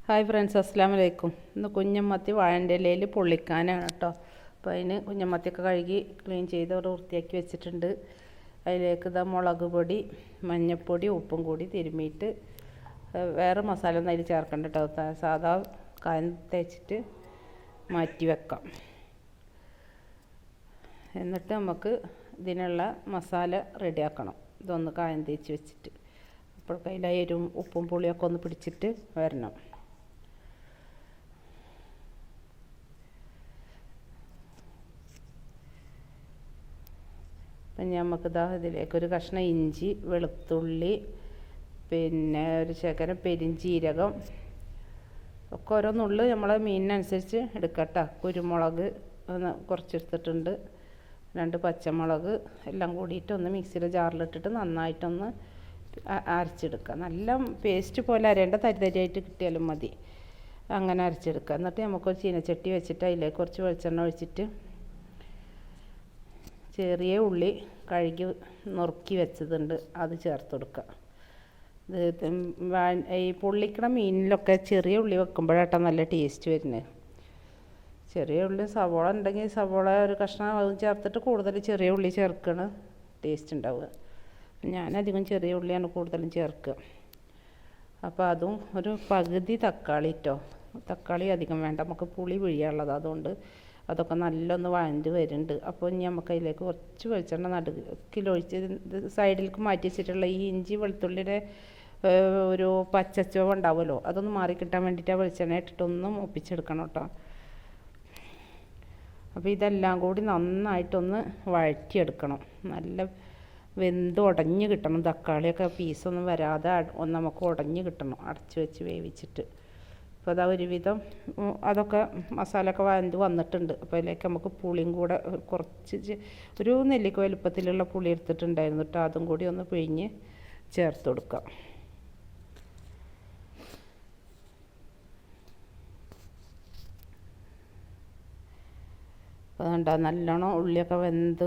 Hi friends, അസ്സലാമു അലൈക്കും. ഇന്ന് കുഞ്ഞമ്മത്തി വാഴൻ്റെ ഇലയിൽ പൊള്ളിക്കാനാണ് കേട്ടോ. അപ്പോൾ അതിന് കുഞ്ഞമ്മത്തിയൊക്കെ കഴുകി ക്ലീൻ ചെയ്ത് അവിടെ വൃത്തിയാക്കി വെച്ചിട്ടുണ്ട്. അതിലേക്ക് ഇതാ മുളക് പൊടി, മഞ്ഞൾപ്പൊടി, ഉപ്പും കൂടി തിരുമ്മിയിട്ട് വേറെ മസാല ഒന്നും അതിൽ ചേർക്കണ്ട കേട്ടോ. സാധാ കായം തേച്ചിട്ട് മാറ്റി വെക്കാം. എന്നിട്ട് നമുക്ക് ഇതിനുള്ള മസാല റെഡിയാക്കണം. ഇതൊന്ന് കായം തേച്ച് വെച്ചിട്ട് അപ്പോൾ കയ്യിലായും ഉപ്പും പുളിയൊക്കെ ഒന്ന് പിടിച്ചിട്ട് വരണം. അപ്പം നമുക്കിതാ ഇതിലേക്കൊരു കഷ്ണം ഇഞ്ചി, വെളുത്തുള്ളി, പിന്നെ ഒരു ശകലം പെരിഞ്ചീരകം ഒക്കെ ഓരോന്നുള്ളു നമ്മളെ മീനിനനുസരിച്ച് എടുക്കട്ടോ. കുരുമുളക് കുറച്ചെടുത്തിട്ടുണ്ട്, 2 പച്ചമുളക് എല്ലാം കൂടിയിട്ട് ഒന്ന് മിക്സിയുടെ ജാറിലിട്ടിട്ട് നന്നായിട്ടൊന്ന് അരച്ചെടുക്കുക. നല്ല പേസ്റ്റ് പോലെ അരേണ്ട, തരിതരിയായിട്ട് കിട്ടിയാലും മതി. അങ്ങനെ അരച്ചെടുക്കുക. എന്നിട്ട് നമുക്കൊരു ചീനച്ചട്ടി വെച്ചിട്ട് അതിലേക്ക് കുറച്ച് വെളിച്ചെണ്ണ ഒഴിച്ചിട്ട് ചെറിയ ഉള്ളി കഴുകി നുറുക്കി വെച്ചതുണ്ട്, അത് ചേർത്ത് കൊടുക്കുക. ഇത് ഈ പൊള്ളിക്കണ മീനിലൊക്കെ ചെറിയ ഉള്ളി വെക്കുമ്പോഴാട്ടോ നല്ല ടേസ്റ്റ് വരുന്നത്. ചെറിയ ഉള്ളി സവോള ഉണ്ടെങ്കിൽ സവോള ഒരു കഷ്ണം അതും ചേർത്തിട്ട് കൂടുതൽ ചെറിയ ഉള്ളി ചേർക്കണ ടേസ്റ്റ് ഉണ്ടാവുക. ഞാനധികം ചെറിയ ഉള്ളിയാണ് കൂടുതലും ചേർക്കുക. അപ്പോൾ അതും ഒരു പകുതി തക്കാളി ഇട്ടോ. തക്കാളി അധികം വേണ്ട, നമുക്ക് പുളി പിഴിയാനുള്ളത്. അതുകൊണ്ട് അതൊക്കെ നല്ലൊന്ന് വഴണ്ട് വരുന്നുണ്ട്. അപ്പോൾ ഇനി നമുക്ക് അതിലേക്ക് കുറച്ച് വെളിച്ചെണ്ണ നടുക്കിലൊഴിച്ച് സൈഡിലേക്ക് മാറ്റി വെച്ചിട്ടുള്ള ഈ ഇഞ്ചി വെളുത്തുള്ളിയുടെ ഒരു പച്ചച്ചോവ ഉണ്ടാവുമല്ലോ, അതൊന്ന് മാറിക്കിട്ടാൻ വേണ്ടിയിട്ട് ആ വെളിച്ചെണ്ണ ഇട്ടിട്ടൊന്ന് ഒപ്പിച്ചെടുക്കണം കേട്ടോ. അപ്പോൾ ഇതെല്ലാം കൂടി നന്നായിട്ടൊന്ന് വഴറ്റിയെടുക്കണം. നല്ല വെന്ത് ഉടഞ്ഞ് കിട്ടണം. തക്കാളിയൊക്കെ പീസൊന്നും വരാതെ നമുക്ക് ഉടഞ്ഞ് കിട്ടണം, അടച്ച് വെച്ച് വേവിച്ചിട്ട്. അപ്പോൾ അതാ ഒരുവിധം അതൊക്കെ മസാലയൊക്കെ വന്നിട്ടുണ്ട്. അപ്പോൾ അതിലേക്ക് നമുക്ക് പുളിയും കൂടെ കുറച്ച് ഒരു നെല്ലിക്ക വലുപ്പത്തിലുള്ള പുളി എടുത്തിട്ടുണ്ടായിരുന്നു കേട്ടോ. അതും കൂടി ഒന്ന് പിഴിഞ്ഞ് ചേർത്ത് കൊടുക്കാം. അപ്പോൾ കണ്ടാ നല്ലോണം ഉള്ളിയൊക്കെ വെന്ത്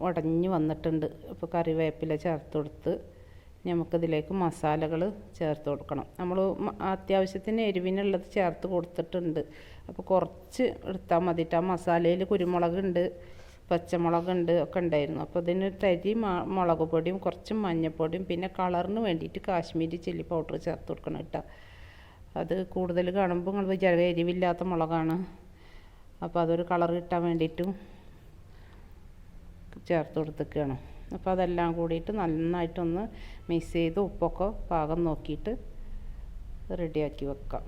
ഉടഞ്ഞ് വന്നിട്ടുണ്ട്. അപ്പോൾ കറിവേപ്പില ചേർത്ത് കൊടുത്ത് നമുക്കിതിലേക്ക് മസാലകൾ ചേർത്ത് കൊടുക്കണം. നമ്മൾ അത്യാവശ്യത്തിന് എരിവിനുള്ളത് ചേർത്ത് കൊടുത്തിട്ടുണ്ട്. അപ്പോൾ കുറച്ച് എടുത്താൽ മതിയിട്ട്. ആ മസാലയിൽ കുരുമുളകുണ്ട്, പച്ചമുളകുണ്ട് ഒക്കെ ഉണ്ടായിരുന്നു. അപ്പോൾ ഇതിന് തരി മുളക് പൊടിയും കുറച്ച് മഞ്ഞൾപ്പൊടിയും പിന്നെ കളറിന് വേണ്ടിയിട്ട് കാശ്മീരി ചില്ലി പൗഡർ ചേർത്ത് കൊടുക്കണം കേട്ടോ. അത് കൂടുതൽ കാണുമ്പോൾ നിങ്ങൾ വിചാരിക്കുക എരിവില്ലാത്ത മുളകാണ്. അപ്പോൾ അതൊരു കളർ കിട്ടാൻ വേണ്ടിയിട്ടും ചേർത്ത് കൊടുത്തേക്കാണ്. അപ്പോൾ അതെല്ലാം കൂടിയിട്ട് നന്നായിട്ടൊന്ന് മിക്സ് ചെയ്ത് ഉപ്പൊക്കെ പാകം നോക്കിയിട്ട് റെഡിയാക്കി വെക്കാം.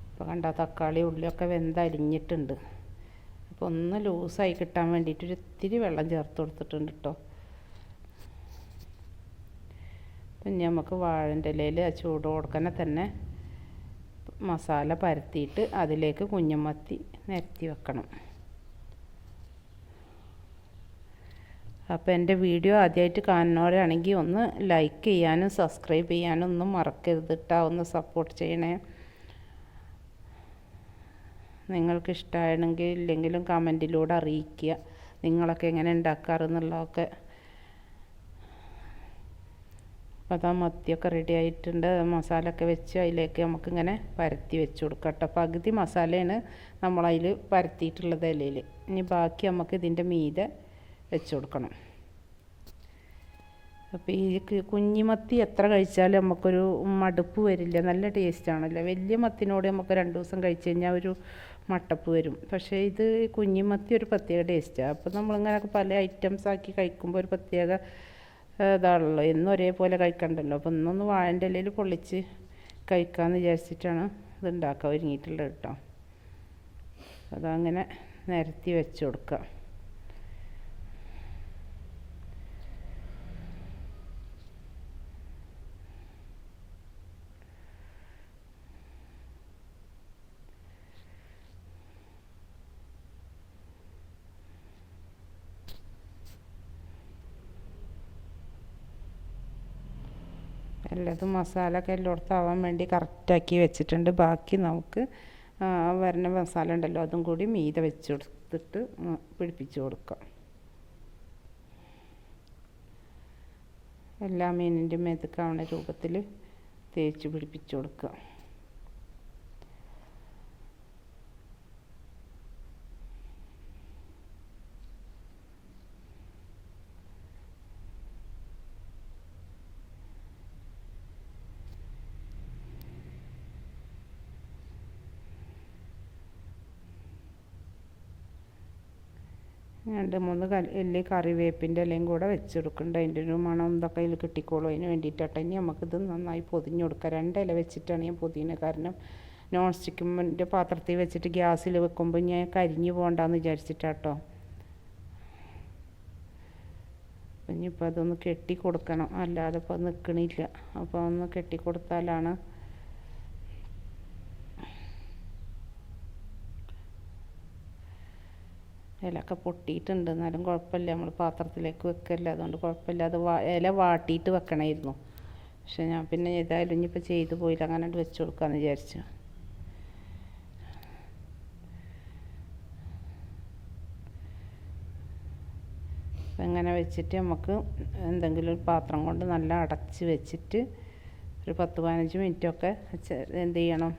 അപ്പോൾ കണ്ട തക്കാളി ഉള്ളിയൊക്കെ വെന്തരിഞ്ഞിട്ടുണ്ട്. അപ്പോൾ ഒന്ന് ലൂസായി കിട്ടാൻ വേണ്ടിയിട്ട് ഒരിത്തിരി വെള്ളം ചേർത്ത് കൊടുത്തിട്ടുണ്ട് കേട്ടോ. പിന്നെ നമുക്ക് വാഴൻ്റെ ഇലയിൽ ആ ചൂട് കൊടുക്കണ തന്നെ മസാല പരത്തിയിട്ട് അതിലേക്ക് കുഞ്ഞമ്മത്തി നിരത്തി വെക്കണം. അപ്പോൾ എൻ്റെ വീഡിയോ ആദ്യമായിട്ട് കാണുന്നവരാണെങ്കിൽ ഒന്ന് ലൈക്ക് ചെയ്യാനും സബ്സ്ക്രൈബ് ചെയ്യാനും ഒന്നും മറക്കരുത് കേട്ടോ. ഒന്ന് സപ്പോർട്ട് ചെയ്യണേ. നിങ്ങൾക്ക് ഇഷ്ടമാണെങ്കിൽ ഇല്ലെങ്കിലും കമൻറ്റിലൂടെ അറിയിക്കുക നിങ്ങളൊക്കെ എങ്ങനെ ഉണ്ടാക്കാറെന്നുള്ളതൊക്കെ. അപ്പോൾ അതാ മത്തിയൊക്കെ റെഡി ആയിട്ടുണ്ട്. മസാലയൊക്കെ വെച്ച് അതിലേക്ക് നമുക്കിങ്ങനെ പരത്തി വെച്ച് കൊടുക്കാം കേട്ടോ. പകുതി മസാലയാണ് നമ്മളതിൽ പരത്തിയിട്ടുള്ളത് ഇലയിൽ. ഇനി ബാക്കി നമുക്ക് ഇതിൻ്റെ മീതെ വെച്ച് കൊടുക്കണം. അപ്പോൾ ഈ കുഞ്ഞിമത്തി എത്ര കഴിച്ചാലും നമുക്കൊരു മടുപ്പ് വരില്ല, നല്ല ടേസ്റ്റാണല്ലോ. വലിയ മത്തിനോട് നമുക്ക് 2 ദിവസം കഴിച്ച് കഴിഞ്ഞാൽ ഒരു മട്ടപ്പ് വരും. പക്ഷേ ഇത് കുഞ്ഞിമത്തി ഒരു പ്രത്യേക ടേസ്റ്റാണ്. അപ്പോൾ നമ്മളിങ്ങനെ പല ഐറ്റംസ് ആക്കി കഴിക്കുമ്പോൾ ഒരു പ്രത്യേക ഇതാണല്ലോ. എന്നും ഒരേപോലെ കഴിക്കണ്ടല്ലോ. അപ്പോൾ ഇന്നൊന്ന് വാഴൻ്റെ ഇലയിൽ പൊള്ളിച്ച് കഴിക്കാമെന്ന് വിചാരിച്ചിട്ടാണ് ഇത് ഉണ്ടാക്കാൻ ഒരുങ്ങിയിട്ടുള്ളത് കേട്ടോ. അതങ്ങനെ നിരത്തി വെച്ച് കൊടുക്കുക. എല്ലാതും മസാലയൊക്കെ എല്ലായിടത്തും ആവാൻ വേണ്ടി കറക്റ്റാക്കി വെച്ചിട്ടുണ്ട്. ബാക്കി നമുക്ക് വരുന്ന മസാല ഉണ്ടല്ലോ അതും കൂടി മീതെ വെച്ച് കൊടുത്തിട്ട് പിടിപ്പിച്ച് കൊടുക്കാം. എല്ലാ മീനിൻ്റെ മേത്തേക്കാവുന്ന രൂപത്തിൽ തേച്ച് പിടിപ്പിച്ച് കൊടുക്കുക. 2-3 എല്ലി കറിവേപ്പിൻ്റെ ഇലയും കൂടെ വെച്ചെടുക്കുന്നുണ്ട്. അതിൻ്റെ ഒരു മണം ഇതൊക്കെ അതിൽ കിട്ടിക്കോളും. അതിന് വേണ്ടിയിട്ടാട്ടോ. ഇനി നമുക്കിത് നന്നായി പൊതിഞ്ഞ് കൊടുക്കാം. 2 ഇല വെച്ചിട്ടാണ് ഞാൻ പൊതിയുന്നത്. കാരണം നോൺ സ്റ്റിക്കിൻ്റെ പാത്രത്തിൽ വെച്ചിട്ട് ഗ്യാസിൽ വെക്കുമ്പോൾ ഞാൻ കരിഞ്ഞു പോകണ്ടെന്ന് വിചാരിച്ചിട്ടാട്ടോ. ഇനിയിപ്പോൾ അതൊന്ന് കെട്ടി കൊടുക്കണം, അല്ലാതെ ഇപ്പോൾ നിൽക്കണില്ല. അപ്പോൾ ഒന്ന് കെട്ടി കൊടുത്താലാണ് ഇലയൊക്കെ പൊട്ടിയിട്ടുണ്ട്. എന്നാലും കുഴപ്പമില്ല, നമ്മൾ പാത്രത്തിലേക്ക് വെക്കല്ല, അതുകൊണ്ട് കുഴപ്പമില്ല. അത് ഇല വാട്ടിയിട്ട് വെക്കണമായിരുന്നു. പക്ഷെ ഞാൻ പിന്നെ ഏതായാലും ഇനിയിപ്പോൾ ചെയ്തു പോയില്ല, അങ്ങനെ വെച്ച് കൊടുക്കാമെന്ന് വിചാരിച്ചു. ഇങ്ങനെ വെച്ചിട്ട് നമുക്ക് എന്തെങ്കിലും ഒരു പാത്രം കൊണ്ട് നല്ല അടച്ച് വെച്ചിട്ട് ഒരു 10-15 മിനിറ്റൊക്കെ എന്ത് ചെയ്യണം,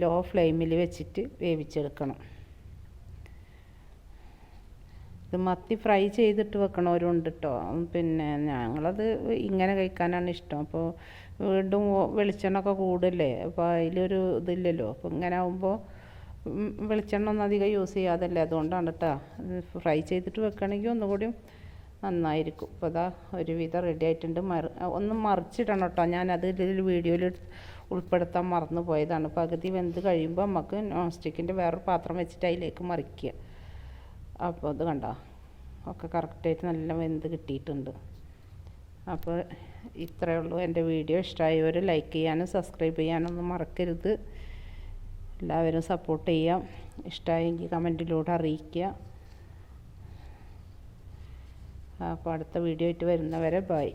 ലോ ഫ്ലെയിമിൽ വെച്ചിട്ട് വേവിച്ചെടുക്കണം. ഇത് മത്തി ഫ്രൈ ചെയ്തിട്ട് വെക്കണവരുണ്ട് കേട്ടോ. പിന്നെ ഞങ്ങളത് ഇങ്ങനെ കഴിക്കാനാണ് ഇഷ്ടം. അപ്പോൾ വീണ്ടും വെളിച്ചെണ്ണ ഒക്കെ കൂടല്ലേ, അപ്പോൾ അതിലൊരു ഇതില്ലല്ലോ. അപ്പോൾ ഇങ്ങനെ ആകുമ്പോൾ വെളിച്ചെണ്ണ ഒന്നും അധികം യൂസ് ചെയ്യാതല്ലേ, അതുകൊണ്ടാണ് കേട്ടോ. ഫ്രൈ ചെയ്തിട്ട് വെക്കണമെങ്കിൽ ഒന്നുകൂടി നന്നായിരിക്കും. അപ്പോൾ അതാ ഒരുവിധം റെഡി ആയിട്ടുണ്ട്. ഒന്ന് മറിച്ചിടണം കേട്ടോ. ഞാനത് ഇതിൽ വീഡിയോയിൽ ഉൾപ്പെടുത്താൻ മറന്നു പോയതാണ്. പകുതി വെന്ത് കഴിയുമ്പോൾ നമുക്ക് നോൺ സ്റ്റിക്കിൻ്റെ വേറൊരു പാത്രം വെച്ചിട്ട് അതിലേക്ക് മറിക്കുക. അപ്പോൾ അത് കണ്ടോ, ഒക്കെ കറക്റ്റായിട്ട് നല്ല വെന്ത് കിട്ടിയിട്ടുണ്ട്. അപ്പോൾ ഇത്രയേ ഉള്ളൂ. എൻ്റെ വീഡിയോ ഇഷ്ടമായവർ ലൈക്ക് ചെയ്യാനും സബ്സ്ക്രൈബ് ചെയ്യാനൊന്നും മറക്കരുത്. എല്ലാവരും സപ്പോർട്ട് ചെയ്യാം. ഇഷ്ടമായെങ്കിൽ കമൻറ്റിലൂടെ അറിയിക്കുക. അപ്പോൾ അടുത്ത വീഡിയോ ആയിട്ട് വരുന്നവരെ ബൈ.